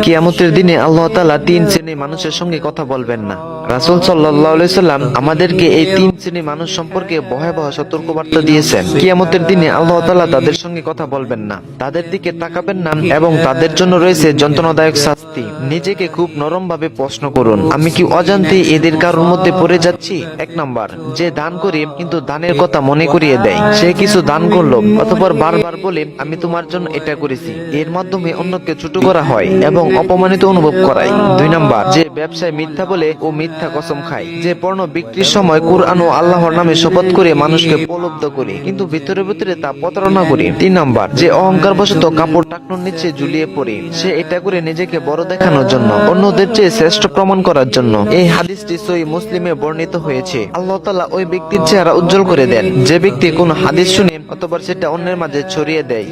কিয়ামতের দিনে আল্লাহ তাআলা তিন শ্রেণীর মানুষের সঙ্গে কথা বলবেন না। রাসূল সাল্লাল্লাহু আলাইহি সাল্লাম আমাদেরকে এই তিন শ্রেণীর মানুষ সম্পর্কে ভয়াবহ সতর্কবার্তা দিয়েছেন। কিয়ামতের দিনে আল্লাহ তাআলা তাদের সঙ্গে কথা বলবেন না, তাদের দিকে তাকাবেন না এবং তাদের জন্য রয়েছে যন্ত্রণাদায়ক শাস্তি। নিজেকে খুব নরম ভাবে প্রশ্ন করুন, আমি কি অজান্তে এদের কারোর মধ্যে পড়ে যাচ্ছি? 1 নাম্বার, যে দান করে কিন্তু দানের কথা মনে করিয়ে দেয়। সে কিছু দান করলো অতঃপর বারবার বলে আমি তোমার জন্য এটা করেছি। এর মাধ্যমে অন্যকে ছোট করা হয় এবং অপমানিত অনুভব করায়। 2 নাম্বার, যে ব্যবসায় মিথ্যা বলে ও মিথ্যা কসম খায়। যে পণ্য বিক্রির সময় কুরআন ও আল্লাহর নামে শপথ করে মানুষকে প্রলুব্ধ করে কিন্তু ভিতরে ভিতরে তা প্রতারণা করে। 3 নাম্বার, যে অহংকার বশত কাপড় টাকনোর নিচে ঝুলিয়ে পড়ে। সে এটা করে নিজেকে বড় দেখানোর জন্য, অন্যদের চেয়ে শ্রেষ্ঠ প্রমাণ করার জন্য। এই হাদিসটি সহিহ মুসলিমে বর্ণিত হয়েছে। আল্লাহ তাআলা ওই ব্যক্তির চেহারা উজ্জ্বল করে দেন যে ব্যক্তি কোন হাদিস শুনে অথবা সেটা অন্যের মাঝে ছড়িয়ে দেয়।